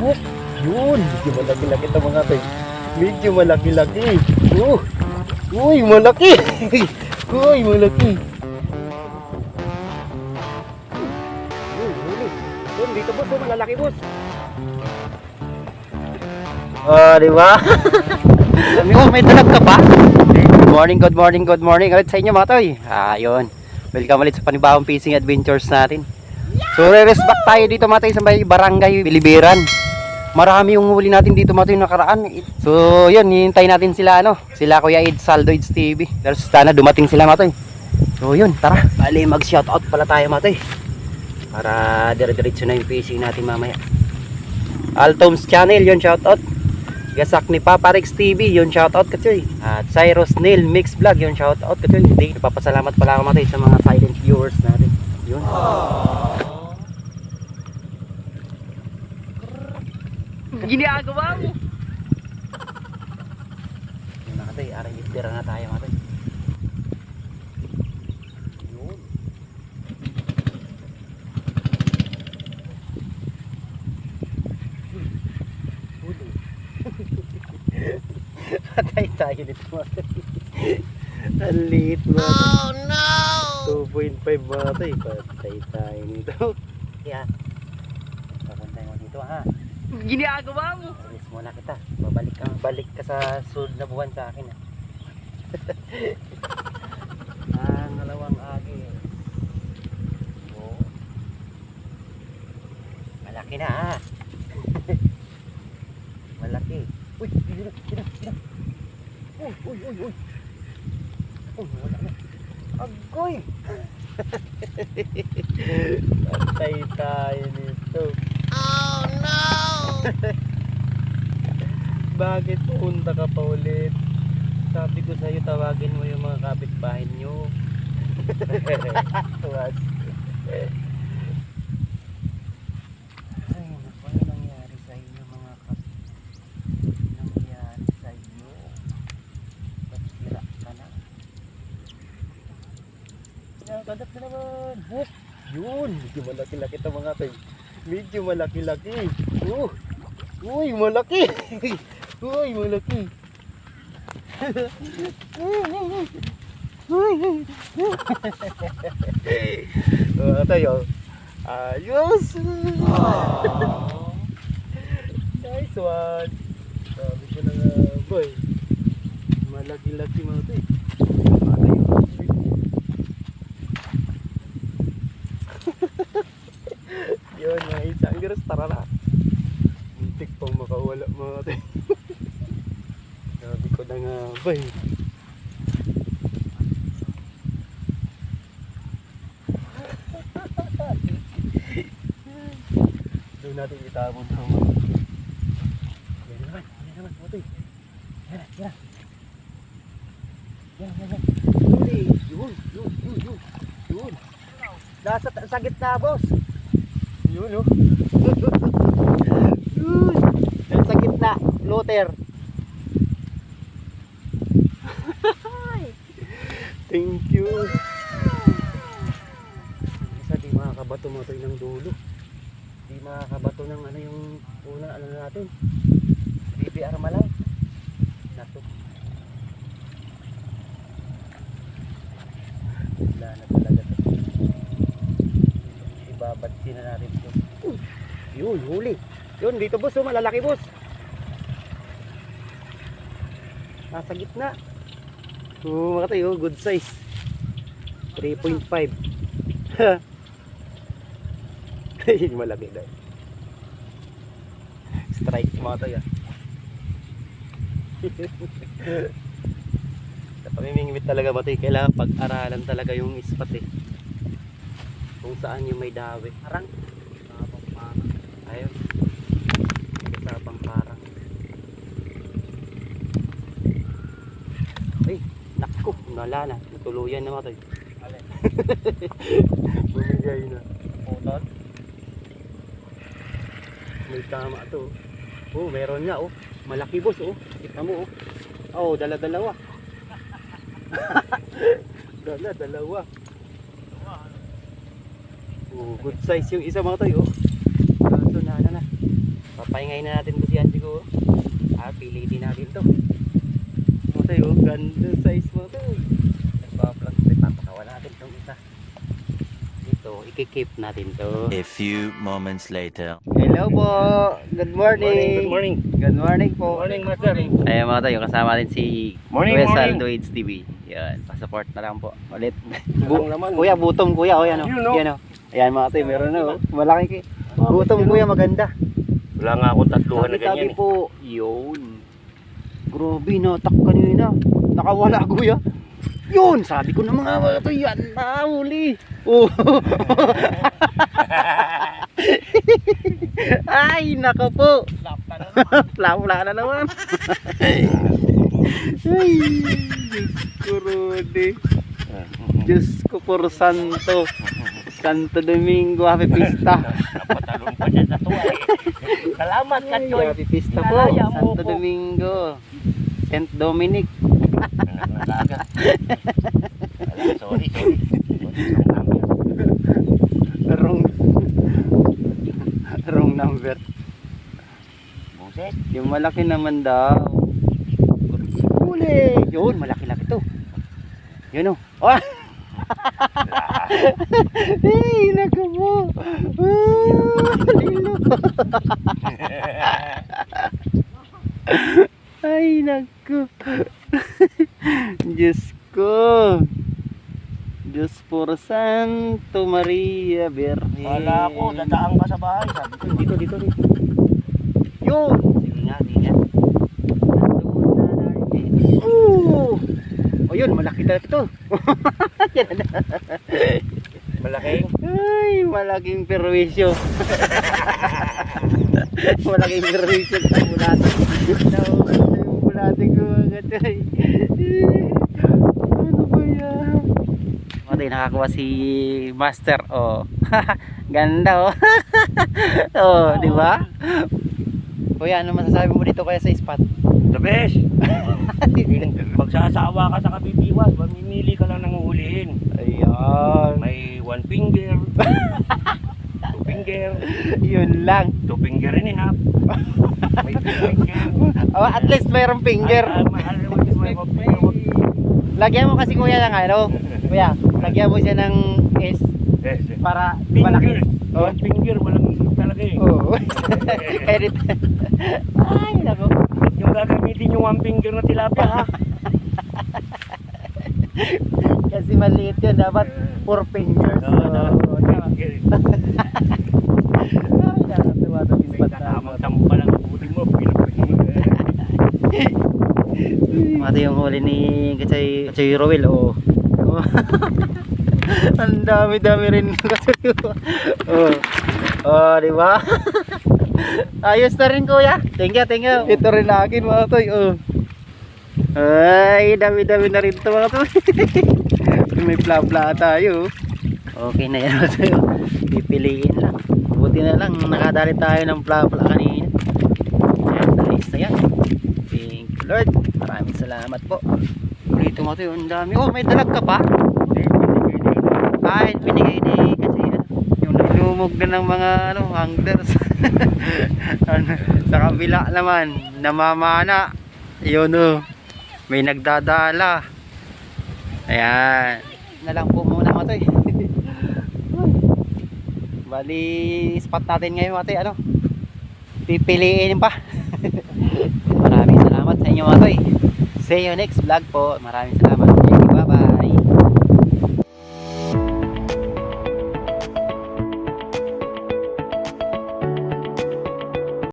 Oh, yun. Medyo malaki-laki ito mga toy. Medyo malaki-laki. Uy, malaki. Uy, malaki. Yun, dito boss. Malalaki boss. Di ba? May dalag ka ba? Good morning ulit sa inyo mga toy. Yun. Welcome ulit sa panibawang fishing adventures natin. So, re-rest back tayo dito mga toy sa may barangay Biliberan. Marami yung huli natin dito mga toy nakaraan. So, yun, hinihintay natin sila sila Kuya Ed, Saldo Eds TV. Dahil sana dumating sila mga toy. So, yun, tara. Bali, mag-shoutout pala tayo mga toy. Para dire-diretso na yung fishing natin mamaya. Altoms Channel, yun, shoutout. Gasak ni Papa Rex TV, yun shoutout kachoy. At Cyrus Nail Mix Vlog, yun shoutout kachoy. Hindi, napapasalamat pala ako matay sa mga silent viewers natin. Yun. Ginagawa mo. Yun na katay, arang na tayo matay. Yun. Patay tayo dito matay. Ang liit matay. Oh no! 2.5 matay. Patay tayo nito. Kaya, papuntay mo dito ha. Ginagawa mo. Alis muna kita. Balik ka sa sunod na buwan sa akin ha. Ang dalawang agi. Oh. Malaki na ha. Malaki. Uy, gina. Uy. Oh, wala na. Agoy. Patay tayo nito. Oh no. Bakit punta ka pa ulit? Sabi ko sa'yo tawagin mo yung mga kapitbahay nyo. Tuwas. Ay, naku, ano nangyari sa inyo mga nangyari sa inyo? Ba't sira ka na? Kadap na naman. Yun, medyo malaki-laki ito mga tayo. Medyo malaki-laki. Uy, malaki. Uy, malaki. Tayo. Ayos. Nice one. Sabi ko na nga, boy. Malaki-laki mga tayo. Yun, mga isang giras, tara na. Muntik pang makawala mga tayo. Sabi ko na nga, bay. Doon natin itabon sa mga. Yan naman, mga tayo. Yan. Yun. Nasa sa gitna, boss. Yun. Nasa gitna, floater. Thank you. Isa di makakabato mo ito ng dulo. Di makakabato ng yung una natin. BBR malaw. Nato. Wala na talaga ito. Ibabatsin na natin ito. Yun, huli. Yun, dito boss, malalaki boss. Nasa gitna. Mga tayo, good size. 3.5. Malaki daw. Strike mga tayo. Napamimingwit talaga matay. Kailangan pag-aralan talaga yung spot kung saan yung may dawi. Parang ayun. Sabang parang. Ay, naku, wala na. Natuluyan na matay. Bumigay na. Putot. May tama to. Oh, meron nga oh. Malaki boss oh. Kita mo oh. Oh, dala-dalawa. Dala-dalawa. Oh, good size yung isa mga tayo. Kaso na. Pahingayin na natin to si Ann siguro. Pilitin natin to. Matoy, oh, ganda size mo to. Nagpa-vlog, papakawa natin itong isa. Dito, ikikip natin to. A few moments later. Hello po. Good morning. Good morning. Good morning po. Good morning, Master. Ayan mga tayo, kasama din si Morning, Kuya morning. Saldo AIDS TV. Yan, pa-support na lang po. Ulit. Walang laman. Kuya, butom kuya. O yan o. Yun, no? Yan o. Ayan mga tayo, meron na o. Malaki butom kuya, maganda. Wala nga akong tatluhan na Sabi ganyan. po, yun. Grabe, natak kanina. Nakawala kuya. Yun, sabi ko na mga to, yan na, huli. Oh. Ay, nako po. Flap na naman. Ay, Diyos ko, Rudy. Diyos ko, por santo. Santo Domingo, happy pista. Napatalon pa dyan sa tuwa eh. Salamat ka, Choy. Happy pista po, Kinalaya mo Santo ko. Domingo. Saint Dominic. Sorry. Wrong number. Buset. Yung malaki naman daw. Huli! Yun, malaki-laki to. Yun o. Oh. Hey, naku mo. Lilo. Ay, naku. Diyos ko. Diyos por Santo Maria Virgen. Wala ko, dadaan ka sa bahay. Sabi ko, Dito. Yun! Sige nga. O yun, malaki talaga ito. malaking. Ay, malaking perwisyo. Malaking perwisyo sa bulate. Naubos na yung bulate ko agad. Ay. Ano ba yan? Matay, nakakuha si Master. Oh. Ganda oh. Oh, di ba? Kuya, ano masasabi mo dito kaya sa spot? The best. Magsasawa ka sa kabibiwas, mamimili ka lang ng uhulihin. Ayan. May one finger, two finger, Yun lang. two finger and a half. May three finger. Oh, at least mayroong finger. Mahal naman yung may finger. Lagyan mo kasi kuya ng ano. Kuya, lagyan mo siya ng S para malaki. Finger. Oh. One finger, walang isip talaga eh. Oo. Edit. Ay, nako. Yung gagamitin yung one finger na tilapia ha. Kasi maliit yun. Dapat 4 fingers. Oo, dapat Oo, tama. finger. Ay, nakatuwa ito. May katamang tampa lang ang huli mo. Mati yung huli ni Kachay Rowel. Oh. Ang dami-dami rin kasi. Oh. Oh, di ba? Ayos na rin kuya. Thank you. Ito rin akin mga toy. Oh. Ay, dami-dami na rin ito mga toy. May pla-pla tayo. Okay na yan mga toy. Pipiliin lang. Buti na lang nakadali tayo ng pla-pla kanina. Ayan, ayos na yan. Thank you Lord. Maraming salamat po. Dito mga toy. Ang dami. Oh, may dalag ka pa? Ay, binigay ni kasi yung nalumog na ng mga hangers. Sa kabila naman namamana yun may nagdadala. Ayan na lang po muna mga toy. Bali spot natin ngayon mga toy, pipiliin pa. Maraming salamat sa inyo mga toy. See you next vlog po. Maraming salamat.